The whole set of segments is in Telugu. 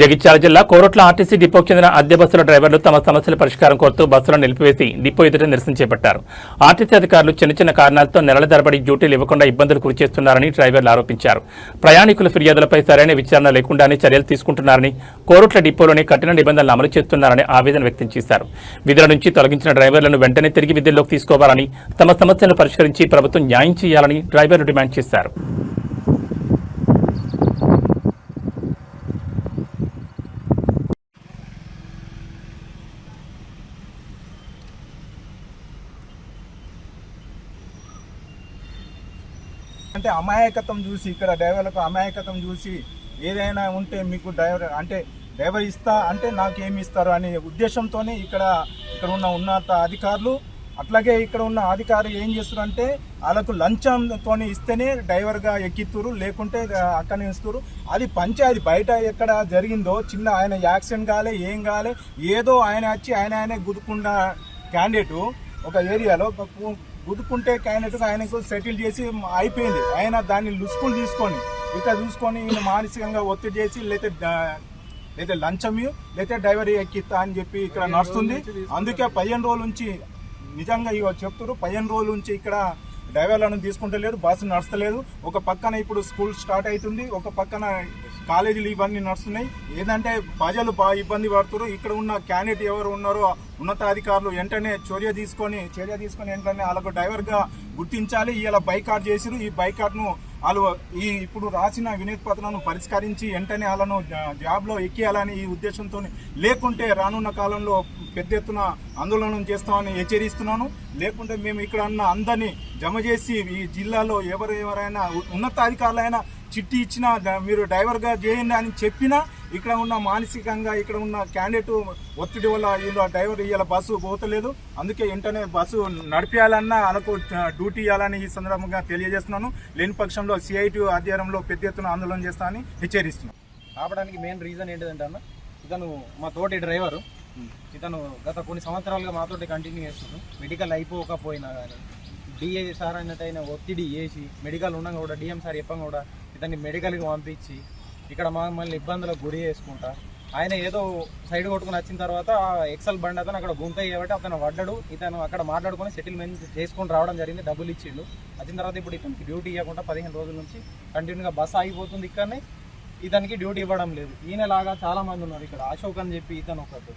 జగిత్యాల జిల్లా కోరుట్ల ఆర్టీసీ డిపోకు చెందిన అద్దె బస్సుల డ్రైవర్లు తమ సమస్యల పరిష్కారం కోరుతూ బస్సులను నిలిపివేసి డిపో ఎదుట నిరసన చేపట్టారు. ఆర్టీసీ అధికారులు చిన్న కారణాలతో నెలల తరబడి డ్యూటీలు ఇవ్వకుండా ఇబ్బందులు గురిచేస్తున్నారని డ్రైవర్లు ఆరోపించారు. ప్రయాణికుల ఫిర్యాదులపై సరైన విచారణ లేకుండానే చర్యలు తీసుకుంటున్నారని, కోరుట్ల డిపోలోని కఠిన నిబంధనలు అమలు చేస్తున్నారని ఆవేదన వ్యక్తం చేశారు. విధుల నుంచి తొలగించిన డ్రైవర్లను వెంటనే తిరిగి విధుల్లోకి తీసుకోవాలని, తమ సమస్యలను పరిష్కరించి ప్రభుత్వం న్యాయం చేయాలని డ్రైవర్లు డిమాండ్ చేశారు. అంటే అమాయకత్వం చూసి, ఇక్కడ డ్రైవర్లకు అమాయకత్వం చూసి ఏదైనా ఉంటే మీకు డ్రైవర్ ఇస్తా అంటే నాకు ఏమి ఇస్తారు అనే ఉద్దేశంతోనే ఇక్కడ ఉన్న ఉన్నత అధికారులు, అట్లాగే ఇక్కడ ఉన్న అధికారులు ఏం చేస్తారంటే వాళ్ళకు లంచంతో ఇస్తేనే డ్రైవర్గా ఎక్కిస్తురు, లేకుంటే అక్కడనే ఇస్తారు. అది పంచాయతీ బయట ఎక్కడ జరిగిందో చిన్న ఆయన యాక్సిడెంట్ కాలే, ఏం కాలే, ఏదో ఆయన వచ్చి ఆయనే గుద్దుకున్న క్యాండిడేట్ ఒక ఏరియాలో గుద్దుకుంటే క్యాండిడేట్ ఆయనకు సెటిల్ చేసి అయిపోయింది. ఆయన దాన్ని లుసుకులు తీసుకొని ఇక్కడ చూసుకొని ఈయన మానసికంగా ఒత్తిడి చేసి లేదా లంచం లేదా డ్రైవర్ ఎక్కిస్తా అని చెప్పి ఇక్కడ నడుస్తుంది. అందుకే 15 రోజుల నుంచి నిజంగా ఇక చెప్తారు, 15 రోజుల నుంచి ఇక్కడ డ్రైవర్లను తీసుకుంటలేరు, బస్సు నడుస్తలేదు. ఒక పక్కన ఇప్పుడు స్కూల్ స్టార్ట్ అవుతుంది, ఒక పక్కన కాలేజీలు ఇవన్నీ నడుస్తున్నాయి. ఏదంటే ప్రజలు బాగా ఇబ్బంది పడుతున్నారు. ఇక్కడ ఉన్న క్యాండిడేట్ ఎవరు ఉన్నారో ఉన్నతాధికారులు వెంటనే చర్య తీసుకొని వెంటనే వాళ్ళకు డ్రైవర్గా గుర్తించాలి. ఇలా బైకాట్ చేసిరు. ఈ బైకాట్ను వాళ్ళు ఇప్పుడు రాసిన వినతి పత్రాలను పరిష్కరించి వెంటనే వాళ్ళను జాబ్లో ఎక్కియాలని ఈ ఉద్దేశంతో, లేకుంటే రానున్న కాలంలో పెద్ద ఎత్తున ఆందోళన చేస్తామని హెచ్చరిస్తున్నాను. లేకుంటే మేము ఇక్కడ ఉన్న అందరినీ జమ చేసి ఈ జిల్లాలో ఎవరైనా ఉన్నతాధికారులైనా చిట్టి ఇచ్చినా మీరు డ్రైవర్గా చేయండి అని చెప్పినా ఇక్కడ ఉన్న మానసికంగా ఇక్కడ ఉన్న క్యాండిడేట్ ఒత్తిడి వల్ల వీళ్ళు డ్రైవర్ ఇవాళ బస్సు పోతలేదు. అందుకే వెంటనే బస్సు నడిపేయాలన్నా వాళ్ళకు డ్యూటీ ఇవ్వాలని ఈ సందర్భంగా తెలియజేస్తున్నాను. లేని పక్షంలో సిఐటి ఆధ్వర్యంలో పెద్ద ఎత్తున ఆందోళన చేస్తామని హెచ్చరిస్తున్నాను. రావడానికి మెయిన్ రీజన్ ఏంటిదంటే అన్న, ఇతను మా తోటి డ్రైవరు, ఇతను గత కొన్ని సంవత్సరాలుగా మాతోటి కంటిన్యూ చేస్తున్నాడు. మెడికల్ అయిపోకపోయినా కానీ డిఏ సార్ అన్నట్టయినా ఒత్తిడి చేసి మెడికల్ ఉండగా కూడా డిఎం సార్ చెప్పంగా కూడా ఇతన్ని మెడికల్కి పంపించి ఇక్కడ మమ్మల్ని ఇబ్బందులకు గురి చేసుకుంటా ఆయన ఏదో సైడ్ కొట్టుకుని వచ్చిన తర్వాత ఎక్సెల్ బండి అతను అక్కడ గుంత చేయబట్టి అతను పడ్డాడు. ఇతను అక్కడ మాట్లాడుకొని సెటిల్మెంట్ చేసుకొని రావడం జరిగింది, డబ్బులు ఇచ్చిండు. వచ్చిన తర్వాత ఇప్పుడు ఇతనికి డ్యూటీ ఇవ్వకుండా 15 రోజుల నుంచి కంటిన్యూగా బస్సు ఆగిపోతుంది. ఇక్కడనే ఇతనికి డ్యూటీ ఇవ్వడం లేదు. ఈయనలాగా చాలా మంది ఉన్నారు ఇక్కడ. అశోక్ అని చెప్పి ఇతను ఒకటి,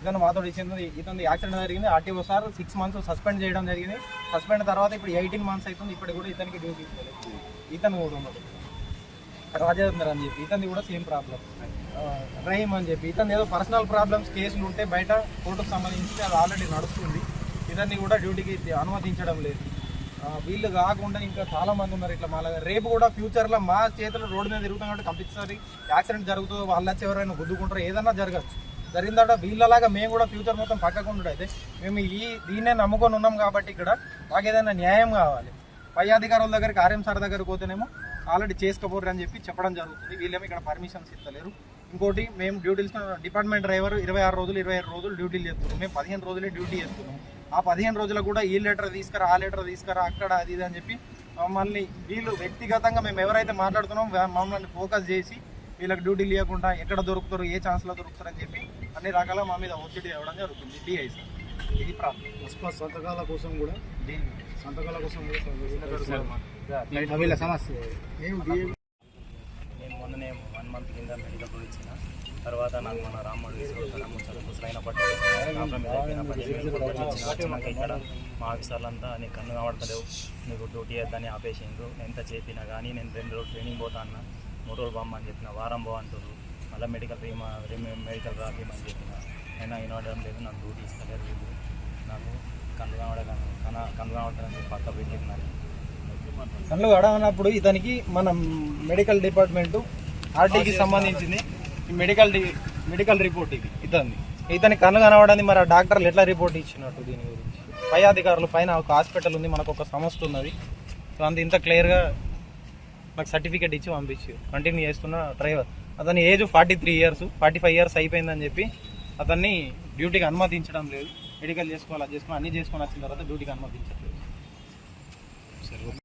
ఇతను మాతో ఇచ్చింది. ఇతను యాక్సిడెంట్ జరిగింది. ఆర్టీఓ సార్ 6 months సస్పెండ్ చేయడం జరిగింది. సస్పెండ్ తర్వాత ఇప్పుడు 18 months అవుతుంది. ఇప్పుడు కూడా ఇతనికి డ్యూటీ ఇవ్వలేదు. ఇతను కూడా ఉన్నాడు రాజేంద్ర అని చెప్పి, ఇతని కూడా సేమ్ ప్రాబ్లం. రహీం అని చెప్పి ఇతను ఏదో పర్సనల్ ప్రాబ్లమ్స్ కేసులు ఉంటే బయట కోర్టుకు సంబంధించి అది ఆల్రెడీ నడుస్తుంది. ఇతన్ని కూడా డ్యూటీకి అనుమతించడం లేదు. వీళ్ళు కాకుండా ఇంకా చాలా మంది ఉన్నారు ఇట్లా. మళ్ళీ రేపు కూడా ఫ్యూచర్లో మా చేతులు రోడ్డు మీద తిరుగుతాం కాబట్టి కంపల్సరీ యాక్సిడెంట్ జరుగుతుందో వాళ్ళు వచ్చి ఎవరైనా గుద్దుకుంటారో ఏదైనా జరగచ్చు. జరిగిన తర్వాత వీళ్ళలాగా మేము కూడా ఫ్యూచర్ మొత్తం పక్కకుండా అయితే మేము దీన్నే నమ్ముకొని ఉన్నాం కాబట్టి ఇక్కడ మాకు ఏదైనా న్యాయం కావాలి. పై అధికారుల దగ్గరికి ఆర్ఎం సార్ దగ్గరికి పోతేనేమో ఆల్రెడీ చేసుకోపోరు అని చెప్పి చెప్పడం జరుగుతుంది. వీళ్ళేమో ఇక్కడ పర్మిషన్స్ ఇస్తలేరు. ఇంకోటి మేము డ్యూటీలు డిపార్ట్మెంట్ డ్రైవర్ 26 రోజులు 27 రోజులు డ్యూటీలు చేస్తున్నాం. మేము 15 రోజులే డ్యూటీ చేస్తున్నాం. ఆ 15 రోజులకు కూడా ఈ లెటర్ తీసుకురా, ఆ లెటర్ తీసుకురా, అక్కడ అది ఇది అని చెప్పి మమ్మల్ని వీళ్ళు వ్యక్తిగతంగా మేము ఎవరైతే మాట్లాడుతున్నామో మమ్మల్ని ఫోకస్ చేసి వీళ్ళకి డ్యూటీలు ఇవ్వకుండా ఎక్కడ దొరుకుతారు, ఏ ఛాన్స్లో దొరుకుతారు అని చెప్పి అన్ని రకాల మా మీద ఒత్తిడి ఇవ్వడం జరుగుతుంది. డిఐ సార్ ఇది ప్రాబ్లం. సంతకాల కోసం కూడా సమస్య. నేను మొన్ననే 1 month కింద మెడికల్ ఇచ్చిన తర్వాత నాకు మన రామ్మడు ముసలైన వచ్చినాక ఇక్కడ మా ఆఫీసర్లంతా నీకు కన్ను కావడతలేవు, నీకు డ్యూటీ వేద్దని ఆపేసిండ్రు. ఎంత చెప్పినా కానీ నేను 2 రోజులు ట్రైనింగ్ పోతా అన్న, 3 రోజులు బామ్మని చెప్పిన, వారం బో అంటారు. మళ్ళీ మెడికల్ రాపిమని చెప్పిన, అయినా వినవడం లేదు. నాకు డ్యూటీ ఇస్తలేరు వీళ్ళు. నాకు కన్ను కావడానికి పక్క పెట్టినారు. కళ్ళు కడవనప్పుడు ఇతనికి మనం మెడికల్ డిపార్ట్మెంటు ఆర్టీకి సంబంధించింది ఈ మెడికల్ రిపోర్ట్ ఇది ఇతని కన్ను కనవడానికి మరి డాక్టర్లు ఎట్లా రిపోర్ట్ ఇచ్చినట్టు దీని గురించి పై అధికారులు పైన ఒక హాస్పిటల్ ఉంది, మనకు ఒక సంస్థ ఉన్నది. సో ఇంత క్లియర్గా నాకు సర్టిఫికేట్ ఇచ్చి పంపించి కంటిన్యూ చేస్తున్న డ్రైవర్. అతని ఏజ్ 43 years 45 years అయిపోయిందని చెప్పి అతన్ని డ్యూటీకి అనుమతించడం లేదు. మెడికల్ చేసుకోవాలి, అది చేసుకుని అన్నీ చేసుకొని వచ్చిన తర్వాత డ్యూటీకి అనుమతించట్లేదు.